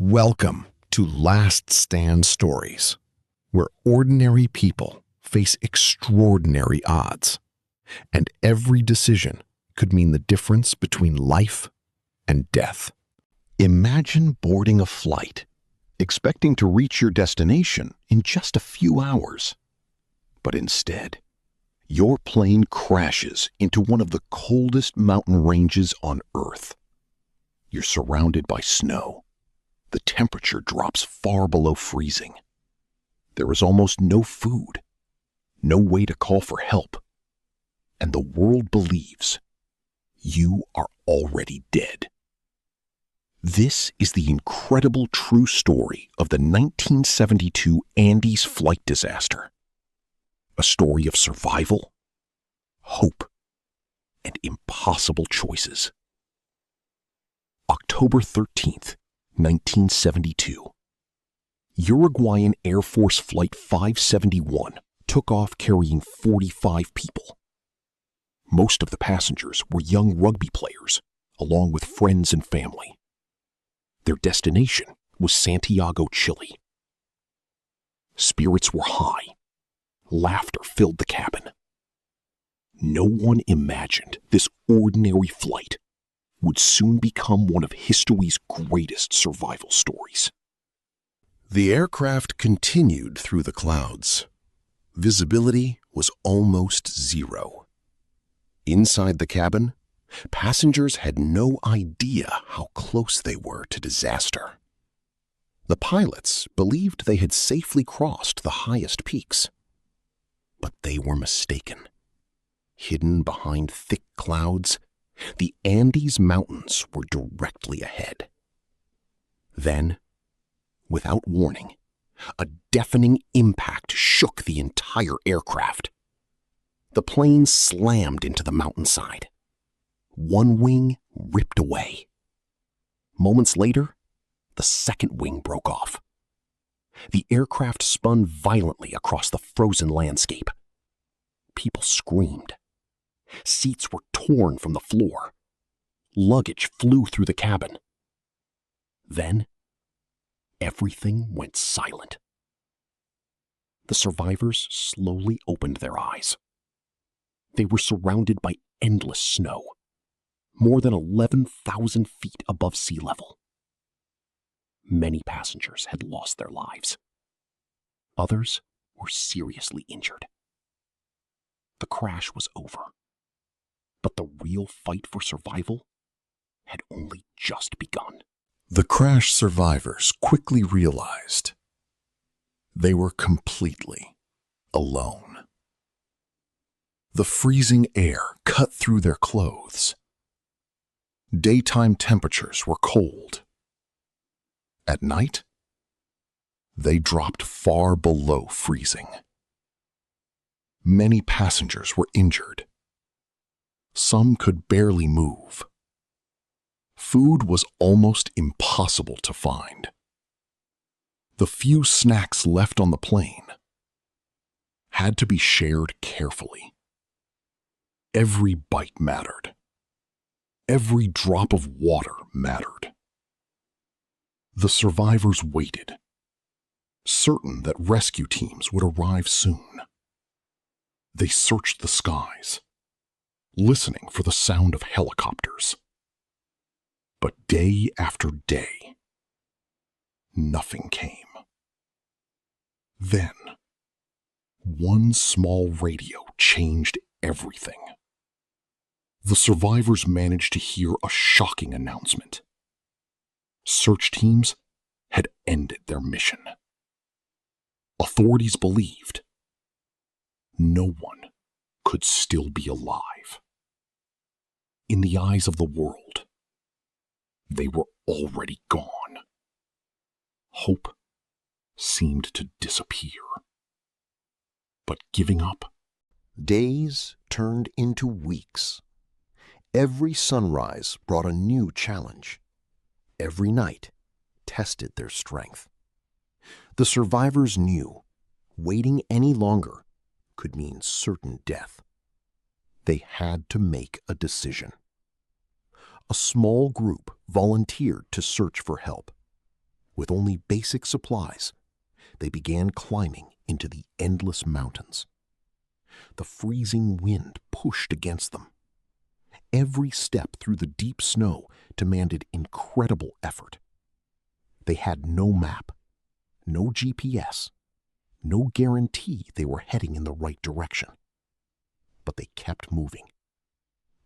Welcome to Last Stand Stories, where ordinary people face extraordinary odds, and every decision could mean the difference between life and death. Imagine boarding a flight, expecting to reach your destination in just a few hours. But instead, your plane crashes into one of the coldest mountain ranges on Earth. You're surrounded by snow. The temperature drops far below freezing. There is almost no food, no way to call for help, and the world believes you are already dead. This is the incredible true story of the 1972 Andes flight disaster. A story of survival, hope, and impossible choices. October 13th, 1972. Uruguayan Air Force Flight 571 took off carrying 45 people. Most of the passengers were young rugby players, along with friends and family. Their destination was Santiago, Chile. Spirits were high. Laughter filled the cabin. No one imagined this ordinary flight would soon become one of history's greatest survival stories. The aircraft continued through the clouds. Visibility was almost zero. Inside the cabin, passengers had no idea how close they were to disaster. The pilots believed they had safely crossed the highest peaks. But they were mistaken. Hidden behind thick clouds, the Andes Mountains were directly ahead. Then, without warning, a deafening impact shook the entire aircraft. The plane slammed into the mountainside. One wing ripped away. Moments later, the second wing broke off. The aircraft spun violently across the frozen landscape. People screamed. Seats were torn from the floor. Luggage flew through the cabin. Then, everything went silent. The survivors slowly opened their eyes. They were surrounded by endless snow, more than 11,000 feet above sea level. Many passengers had lost their lives. Others were seriously injured. The crash was over. But the real fight for survival had only just begun. The crash survivors quickly realized they were completely alone. The freezing air cut through their clothes. Daytime temperatures were cold. At night, they dropped far below freezing. Many passengers were injured. Some could barely move. Food was almost impossible to find. The few snacks left on the plane had to be shared carefully. Every bite mattered. Every drop of water mattered. The survivors waited, certain that rescue teams would arrive soon. They searched the skies, listening for the sound of helicopters. But day after day, nothing came. Then, one small radio changed everything. The survivors managed to hear a shocking announcement. Search teams had ended their mission. Authorities believed no one could still be alive. In the eyes of the world, they were already gone. Hope seemed to disappear. But giving up? Days turned into weeks. Every sunrise brought a new challenge. Every night tested their strength. The survivors knew waiting any longer could mean certain death. They had to make a decision. A small group volunteered to search for help. With only basic supplies, they began climbing into the endless mountains. The freezing wind pushed against them. Every step through the deep snow demanded incredible effort. They had no map, no GPS, no guarantee they were heading in the right direction. But they kept moving,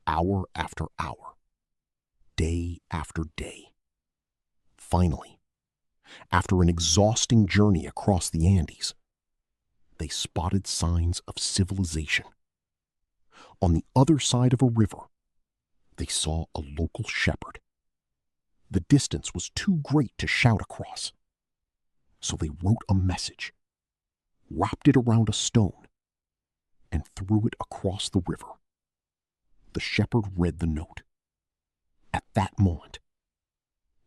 hour after hour, day after day. Finally, after an exhausting journey across the Andes, they spotted signs of civilization. On the other side of a river, they saw a local shepherd. The distance was too great to shout across, so they wrote a message, wrapped it around a stone, and threw it across the river. The shepherd read the note. At that moment,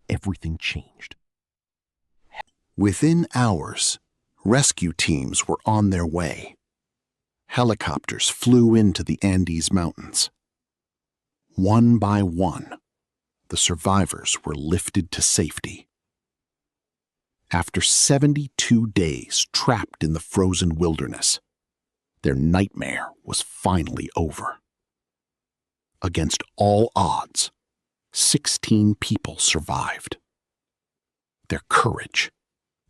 everything changed. Within hours, rescue teams were on their way. Helicopters flew into the Andes Mountains. One by one, the survivors were lifted to safety. After 72 days trapped in the frozen wilderness, their nightmare was finally over. Against all odds, 16 people survived. Their courage,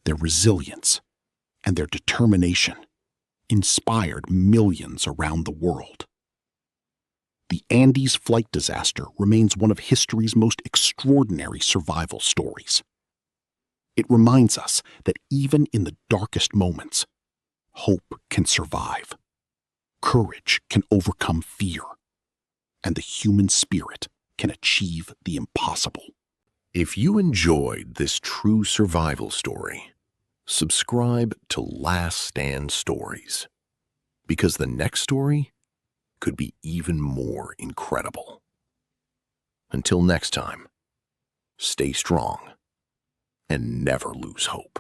their resilience, and their determination inspired millions around the world. The Andes flight disaster remains one of history's most extraordinary survival stories. It reminds us that even in the darkest moments, hope can survive, courage can overcome fear, and the human spirit can achieve the impossible. If you enjoyed this true survival story, subscribe to Last Stand Stories, because the next story could be even more incredible. Until next time, stay strong and never lose hope.